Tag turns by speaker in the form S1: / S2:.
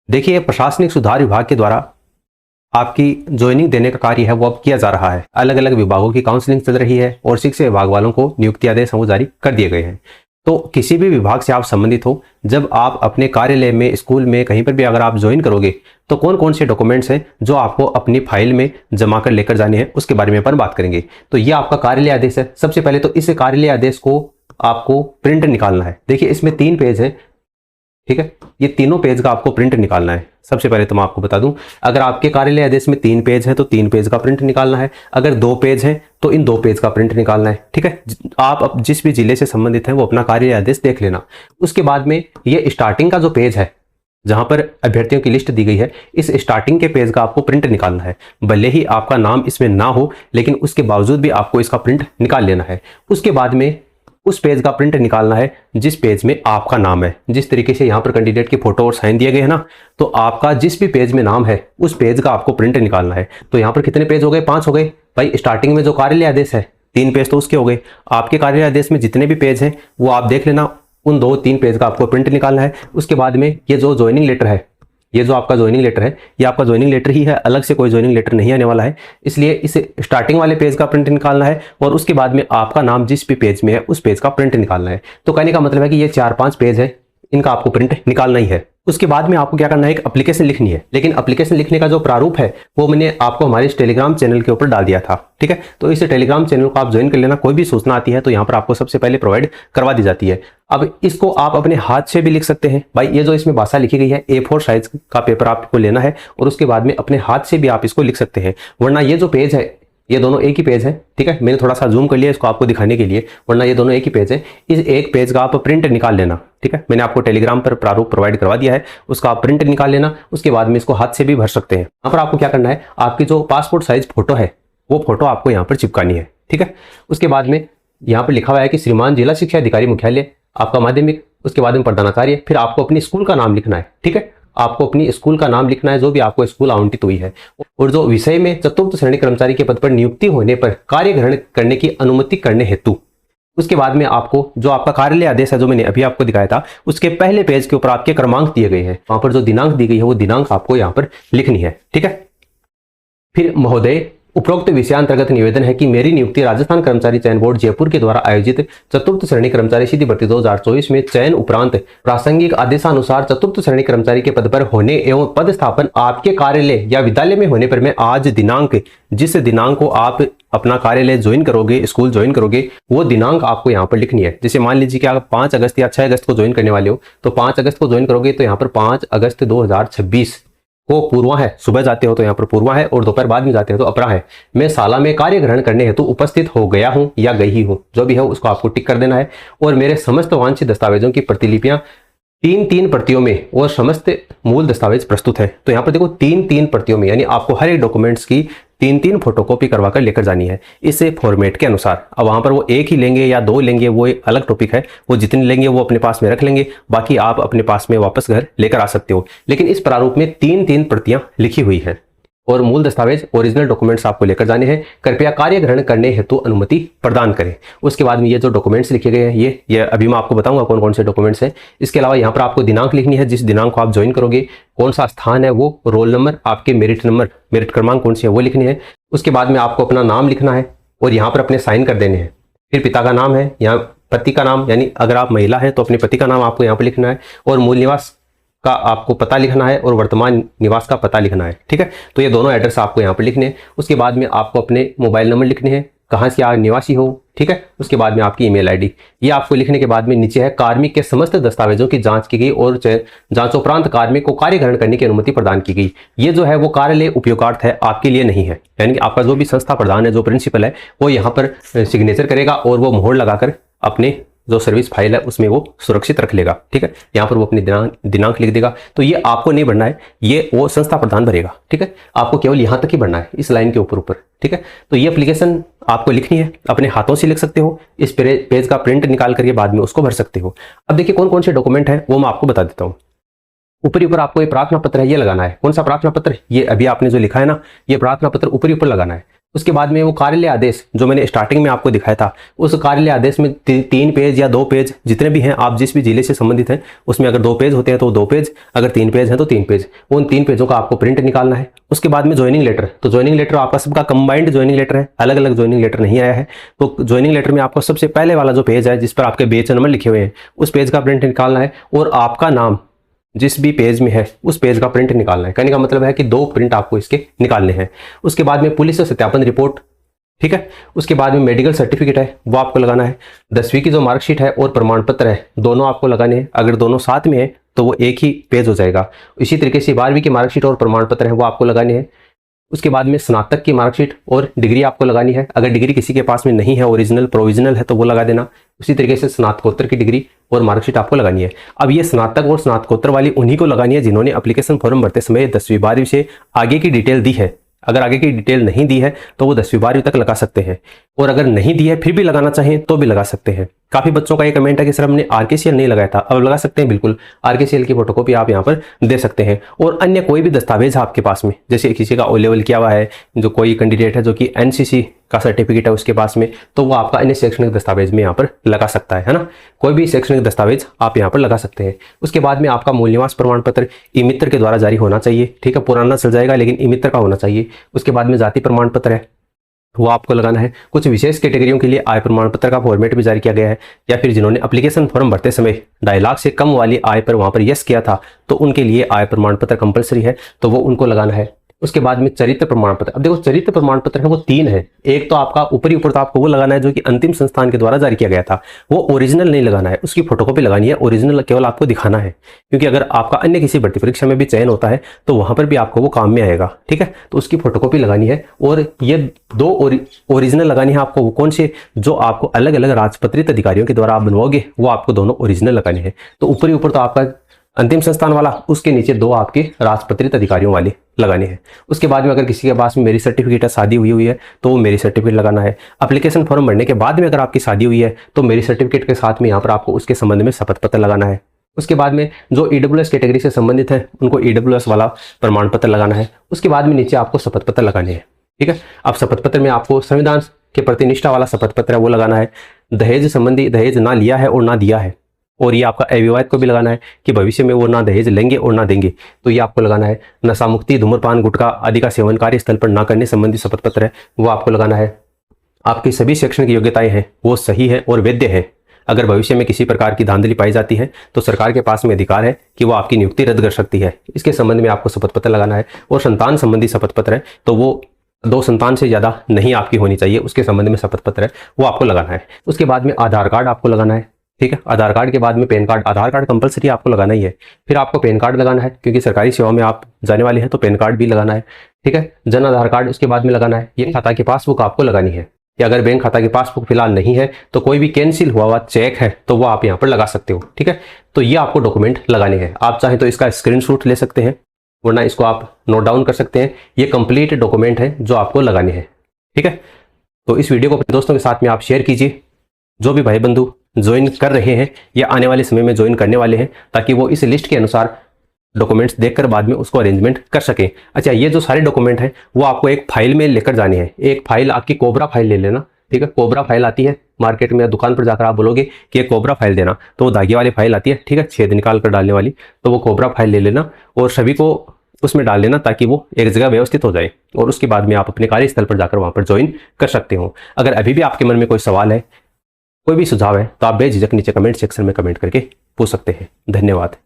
S1: देखिए, प्रशासनिक सुधार विभाग के द्वारा आपकी ज्वाइनिंग देने का कार्य है वो अब किया जा रहा है। अलग अलग विभागों की काउंसलिंग चल रही है और शिक्षा विभाग वालों को नियुक्ति आदेश वो जारी कर दिए गए हैं। तो किसी भी विभाग से आप संबंधित हो, जब आप अपने कार्यालय में, स्कूल में, कहीं पर भी अगर आप ज्वाइन करोगे तो कौन कौन से डॉक्यूमेंट्स हैं जो आपको अपनी फाइल में जमा कर लेकर जाने हैं, उसके बारे में अपन बात करेंगे। तो ये आपका कार्यालय आदेश है। सबसे पहले तो इस कार्यालय आदेश को आपको प्रिंट निकालना है। देखिए, इसमें 3 पेज है, ठीक है। ये तीनों पेज का आपको प्रिंट निकालना है। सबसे पहले तो मैं आपको बता दूं, अगर आपके कार्यालय आदेश में 3 पेज है तो 3 पेज का प्रिंट निकालना है। अगर 2 पेज है तो इन 2 पेज का प्रिंट निकालना है, ठीक है। आप अब जिस भी जिले से संबंधित हैं वो अपना कार्यालय आदेश देख लेना। उसके बाद में ये स्टार्टिंग का जो पेज है जहां पर अभ्यर्थियों की लिस्ट दी गई है, इस स्टार्टिंग के पेज का आपको प्रिंट निकालना है। भले ही आपका नाम इसमें ना हो, लेकिन उसके बावजूद भी आपको इसका प्रिंट निकाल लेना है। उसके बाद में उस पेज का प्रिंट निकालना है जिस पेज में आपका नाम है। जिस तरीके से यहाँ पर कैंडिडेट की फोटो और साइन दिए गए हैं ना, तो आपका जिस भी पेज में नाम है उस पेज का आपको प्रिंट निकालना है। तो यहाँ पर कितने पेज हो गए? 5 हो गए भाई। स्टार्टिंग में जो कार्यालय आदेश है 3 पेज तो उसके हो गए। आपके कार्यालय आदेश में जितने भी पेज हैं वो आप देख लेना, उन 2-3 पेज का आपको प्रिंट निकालना है। उसके बाद में ये जो ज्वाइनिंग लेटर है, ये जो आपका ज्वाइनिंग लेटर है, ये आपका ज्वाइनिंग लेटर ही है, अलग से कोई ज्वाइनिंग लेटर नहीं आने वाला है। इसलिए इस स्टार्टिंग वाले पेज का प्रिंट निकालना है और उसके बाद में आपका नाम जिस भी पेज में है उस पेज का प्रिंट निकालना है। तो कहने का मतलब है कि ये 4-5 पेज है, इनका आपको प्रिंट निकालना ही है। उसके बाद में आपको क्या करना है, एक एप्लीकेशन लिखनी है। लेकिन एप्लीकेशन लिखने का जो प्रारूप है वो मैंने आपको हमारे इस टेलीग्राम चैनल के ऊपर डाल दिया था, ठीक है। तो इस टेलीग्राम चैनल को आप ज्वाइन कर लेना। कोई भी सूचना आती है तो यहाँ पर आपको सबसे पहले प्रोवाइड करवा दी जाती है। अब इसको आप अपने हाथ से भी लिख सकते हैं भाई। ये जो इसमें भाषा लिखी गई है, A4 साइज का पेपर आपको लेना है और उसके बाद में अपने हाथ से भी आप इसको लिख सकते हैं। वरना ये जो पेज है ये दोनों एक ही पेज है, ठीक है। मैंने थोड़ा सा जूम कर लिया इसको आपको दिखाने के लिए, वरना ये दोनों एक ही पेज है। इस एक पेज का आप प्रिंट निकाल लेना, ठीक है। मैंने आपको टेलीग्राम पर प्रारूप प्रोवाइड करवा दिया है, उसका आप प्रिंट निकाल लेना। उसके बाद में इसको हाथ से भी भर सकते हैं। यहाँ पर आपको क्या करना है, आपकी जो पासपोर्ट साइज फोटो है वो फोटो आपको यहाँ पर चिपकानी है, ठीक है। उसके बाद में यहाँ पर लिखा हुआ है कि श्रीमान जिला शिक्षा अधिकारी मुख्यालय, आपका माध्यमिक, उसके बाद में प्रधानाचार्य, फिर आपको अपनी स्कूल का नाम लिखना है, ठीक है। आपको अपनी स्कूल का नाम लिखना है जो भी आपको स्कूल आवंटित हुई है, और जो विषय में चतुर्थ श्रेणी कर्मचारी के पद पर नियुक्ति होने पर कार्य ग्रहण करने की अनुमति करने हेतु। उसके बाद में आपको जो आपका कार्यालय आदेश है जो मैंने अभी आपको दिखाया था, उसके पहले पेज के ऊपर आपके क्रमांक दिए गए हैं, वहां पर जो दिनांक दी गई है वो दिनांक आपको यहाँ पर लिखनी है, ठीक है। फिर महोदय, उपरोक्त विषयांतर्गत निवेदन है कि मेरी नियुक्ति राजस्थान कर्मचारी चयन बोर्ड जयपुर के द्वारा आयोजित चतुर्थ श्रेणी कर्मचारी सीधी भर्ती 2024 में चयन उपरांत प्रासंगिक आदेशानुसार चतुर्थ श्रेणी कर्मचारी के पद पर होने एवं पद स्थापन आपके कार्यालय या विद्यालय में होने पर मैं आज दिनांक, जिस दिनांक को आप अपना कार्यालय ज्वाइन करोगे, स्कूल ज्वाइन करोगे, वो दिनांक आपको यहाँ पर लिखनी है। जैसे मान लीजिए कि आप 5 अगस्त या 6 अगस्त को ज्वाइन करने वाले हो, तो 5 अगस्त को ज्वाइन करोगे तो यहाँ पर 5 अगस्त 2026 को पूर्वा है, सुबह जाते हो तो यहाँ पर पूर्वा है, और दोपहर बाद में जाते हो तो अपरा है। मैं शाला में कार्य ग्रहण करने हेतु उपस्थित हो गया हूँ या गई हूँ, जो भी है उसको आपको टिक कर देना है। और मेरे समस्त वांछित दस्तावेजों की प्रतिलिपियां 3-3 प्रतियों में और समस्त मूल दस्तावेज प्रस्तुत है। तो यहाँ पर देखो 3-3 प्रतियों में, यानी आपको हर एक डॉक्यूमेंट्स की 3-3 फोटोकॉपी करवा कर लेकर जानी है इस फॉर्मेट के अनुसार। अब वहां पर वो एक ही लेंगे या 2 लेंगे वो एक अलग टॉपिक है, वो जितने लेंगे वो अपने पास में रख लेंगे, बाकी आप अपने पास में वापस घर लेकर आ सकते हो। लेकिन इस प्रारूप में 3-3 प्रतियां लिखी हुई है और मूल दस्तावेज, ओरिजिनल डॉक्यूमेंट्स आपको लेकर जाने हैं। कृपया कार्य ग्रहण करने हेतु अनुमति प्रदान करें। उसके बाद में ये जो डॉक्यूमेंट्स लिखे गए हैं ये अभी मैं आपको बताऊंगा कौन कौन से डॉक्यूमेंट्स हैं। इसके अलावा यहाँ पर आपको दिनांक लिखनी है, जिस दिनांक को आप ज्वाइन करोगे, कौन सा स्थान है वो, रोल नंबर, आपके मेरिट नंबर, मेरिट क्रमांक कौन सी है वो लिखनी है। उसके बाद में आपको अपना नाम लिखना है और यहाँ पर अपने साइन कर देने हैं। फिर पिता का नाम है, यहाँ पति का नाम, यानी अगर आप महिला है तो अपने पति का नाम आपको यहाँ पर लिखना है, और मूल निवास का आपको पता लिखना है और वर्तमान निवास का पता लिखना है, ठीक है। तो ये दोनों एड्रेस आपको यहाँ पर लिखने हैं। उसके बाद में आपको अपने मोबाइल नंबर लिखने हैं, कहाँ से आप निवासी हो, ठीक है। उसके बाद में आपकी ईमेल आईडी, ये आपको लिखने के बाद में नीचे है कार्मिक के समस्त दस्तावेजों की जांच की गई और जांचोपरांत कार्मिक को कार्य ग्रहण करने की अनुमति प्रदान की गई। ये जो है वो कार्यालय उपयोगार्थ है, आपके लिए नहीं है। यानी कि आपका जो भी संस्था प्रधान है, जो प्रिंसिपल है, वो यहाँ पर सिग्नेचर करेगा और वो मोहर लगाकर अपने जो सर्विस फाइल है उसमें वो सुरक्षित रख लेगा, ठीक है। यहाँ पर वो अपनी दिनांक लिख देगा। तो ये आपको नहीं भरना है, ये वो संस्था प्रधान भरेगा, ठीक है। आपको केवल यहाँ तक ही भरना है, इस लाइन के ऊपर, ठीक है। तो ये एप्लीकेशन आपको लिखनी है, अपने हाथों से लिख सकते हो, इस पेज का प्रिंट निकाल करके बाद में उसको भर सकते हो। अब देखिए कौन कौन से डॉक्यूमेंट है वो मैं आपको बता देता हूँ। ऊपर आपको ये प्रार्थना पत्र है ये लगाना है। कौन सा प्रार्थना पत्र? ये अभी आपने जो लिखा है ना, ये प्रार्थना पत्र ऊपर लगाना है। उसके बाद में वो कार्यालय आदेश जो मैंने स्टार्टिंग में आपको दिखाया था, उस कार्यालय आदेश में 3 पेज या 2 पेज जितने भी हैं, आप जिस भी जिले से संबंधित हैं उसमें अगर 2 पेज होते हैं तो 2 पेज, अगर 3 पेज हैं तो 3 पेज, उन 3 पेजों का आपको प्रिंट निकालना है। उसके बाद में ज्वाइनिंग लेटर, तो ज्वाइनिंग लेटर आपका सबका कंबाइंड ज्वाइनिंग लेटर है, अलग अलग ज्वाइनिंग लेटर नहीं आया है। तो ज्वाइनिंग लेटर में आपको सबसे पहले वाला जो पेज है जिस पर आपके बैच नंबर लिखे हुए हैं उस पेज का प्रिंट निकालना है, और आपका नाम जिस भी पेज में है उस पेज का प्रिंट निकालना है। कहने का मतलब है कि 2 प्रिंट आपको इसके निकालने हैं। उसके बाद में पुलिस सत्यापन रिपोर्ट, ठीक है। उसके बाद में मेडिकल सर्टिफिकेट है वो आपको लगाना है। 10वीं की जो मार्कशीट है और प्रमाण पत्र है दोनों आपको लगाने हैं। अगर दोनों साथ में है तो वो एक ही पेज हो जाएगा। इसी तरीके से 12वीं की मार्कशीट और प्रमाण पत्र है वो आपको लगाने हैं। उसके बाद में स्नातक की मार्कशीट और डिग्री आपको लगानी है। अगर डिग्री किसी के पास में नहीं है, ओरिजिनल प्रोविजनल है, तो वो लगा देना। उसी तरीके से स्नातकोत्तर की डिग्री और मार्कशीट आपको लगानी है। अब ये स्नातक और स्नातकोत्तर वाली उन्हीं को लगानी है जिन्होंने एप्लीकेशन फॉर्म भरते समय 10वीं 12वीं से आगे की डिटेल दी है। अगर आगे की डिटेल नहीं दी है तो वो 10वीं 12वीं तक लगा सकते हैं, और अगर नहीं दी है फिर भी लगाना चाहें तो भी लगा सकते हैं। काफी बच्चों का ये कमेंट है कि सर हमने आरकेसीएल नहीं लगाया था, अब लगा सकते हैं। बिल्कुल, आरकेसीएल की फोटोकॉपी आप यहाँ पर दे सकते हैं। और अन्य कोई भी दस्तावेज आपके पास में, जैसे किसी का ओ लेवल किया हुआ है, जो कोई कैंडिडेट है जो कि एनसीसी का सर्टिफिकेट है उसके पास में, तो वो आपका अन्य शैक्षणिक दस्तावेज में यहाँ पर लगा सकता है ना। कोई भी शैक्षणिक दस्तावेज आप यहाँ पर लगा सकते हैं। उसके बाद में आपका मूल निवास प्रमाण पत्र ई मित्र के द्वारा जारी होना चाहिए, ठीक है। पुराना चल जाएगा लेकिन ई मित्र का होना चाहिए। उसके बाद में जाति प्रमाण पत्र है वो आपको लगाना है। कुछ विशेष कैटेगरियों के लिए आय प्रमाण पत्र का फॉर्मेट भी जारी किया गया है, या फिर जिन्होंने एप्लीकेशन फॉर्म भरते समय 2.5 लाख से कम वाली आय पर वहां पर यस किया था तो उनके लिए आय प्रमाण पत्र कंपलसरी है, तो वो उनको लगाना है। उसके बाद में चरित्र प्रमाण पत्र, अब देखो चरित्र प्रमाण पत्र है वो 3 है। एक तो आपका ऊपरी ऊपर तो आपको वो लगाना है जो कि अंतिम संस्थान के द्वारा जारी किया गया था, वो ओरिजिनल नहीं लगाना है, उसकी फोटोकॉपी लगानी है। ओरिजिनल केवल आपको दिखाना है, क्योंकि अगर आपका अन्य किसी भर्ती परीक्षा में भी चयन होता है तो वहां पर भी आपको वो काम में आएगा, ठीक है। तो उसकी फोटोकॉपी लगानी है, और ये 2 ओरिजिनल लगानी है आपको। वो कौन से, जो आपको अलग अलग राजपत्रित अधिकारियों के द्वारा आप बनवाओगे वो आपको दोनों ओरिजिनल लगाने हैं। तो ऊपरी ऊपर तो आपका अंतिम संस्थान वाला, उसके नीचे 2 आपके राजपत्रित अधिकारियों वाले लगाने हैं। उसके बाद में अगर किसी के पास में मेरी सर्टिफिकेट है, शादी हुई है, तो वो मेरी सर्टिफिकेट लगाना है। एप्लीकेशन फॉर्म भरने के बाद में अगर आपकी शादी हुई है तो मेरी सर्टिफिकेट के साथ में यहाँ पर आपको उसके संबंध में शपथ पत्र लगाना है। उसके बाद में जो ईडब्ल्यूएस कैटेगरी से संबंधित है उनको ईडब्ल्यूएस वाला प्रमाण पत्र लगाना है। उसके बाद में नीचे आपको शपथ पत्र लगाने हैं, ठीक है। अब शपथ पत्र में आपको संविधान के प्रति निष्ठा वाला शपथ पत्र है वो लगाना है। दहेज संबंधी, दहेज ना लिया है और ना दिया है, और ये आपका अविवाहित को भी लगाना है कि भविष्य में वो ना दहेज लेंगे और ना देंगे, तो ये आपको लगाना है। नशा मुक्ति, धूम्रपान, गुटखा आदि का सेवन कार्यस्थल पर ना करने संबंधी शपथ पत्र है वो आपको लगाना है। आपकी सभी शैक्षणिक योग्यताएं हैं वो सही है और वैध है। अगर भविष्य में किसी प्रकार की धांधली पाई जाती है तो सरकार के पास में अधिकार है कि वो आपकी नियुक्ति रद्द कर सकती है। इसके संबंध में आपको शपथ पत्र लगाना है। और संतान संबंधी शपथ पत्र है तो वो 2 संतान से ज़्यादा नहीं आपकी होनी चाहिए, उसके संबंध में शपथ पत्र है वो आपको लगाना है। उसके बाद में आधार कार्ड आपको लगाना है, ठीक है। आधार कार्ड के बाद में पैन कार्ड, आधार कार्ड कंपलसरी आपको लगाना ही है। फिर आपको पैन कार्ड लगाना है, क्योंकि सरकारी सेवा में आप जाने वाले हैं तो पैन कार्ड भी लगाना है, ठीक है। जन आधार कार्ड उसके बाद में लगाना है। ये खाता की पासबुक आपको लगानी है, या अगर बैंक खाता की पासबुक फिलहाल नहीं है तो कोई भी कैंसिल हुआ हुआ चेक है तो वो आप यहाँ पर लगा सकते हो, ठीक है। तो ये आपको डॉक्यूमेंट लगाने हैं। आप चाहें तो इसका स्क्रीनशॉट ले सकते हैं, वरना इसको आप नोट डाउन कर सकते हैं। ये कंप्लीट डॉक्यूमेंट है जो आपको लगाने हैं, ठीक है। तो इस वीडियो को अपने दोस्तों के साथ में आप शेयर कीजिए, जो भी भाई बंधु ज्वाइन कर रहे हैं या आने वाले समय में ज्वाइन करने वाले हैं, ताकि वो इस लिस्ट के अनुसार डॉक्यूमेंट्स देखकर बाद में उसको अरेंजमेंट कर सकें। अच्छा, ये जो सारे डॉक्यूमेंट हैं वो आपको एक फाइल में लेकर जाने हैं। एक फाइल आपकी कोबरा फाइल ले लेना, ठीक है। कोबरा फाइल आती है मार्केट में या दुकान पर जाकर आप बोलोगे कि एक कोबरा फाइल देना, तो वो धागे वाली फाइल आती है, ठीक है, छेद निकाल कर डालने वाली। तो वो कोबरा फाइल ले लेना और सभी को उसमें डाल लेना, ताकि वो एक जगह व्यवस्थित हो जाए, और उसके बाद में आप अपने कार्यस्थल पर जाकर वहां पर ज्वाइन कर सकते हो। अगर अभी भी आपके मन में कोई सवाल है, कोई भी सुझाव है, तो आप बेझिझक नीचे कमेंट सेक्शन में कमेंट करके पूछ सकते हैं। धन्यवाद।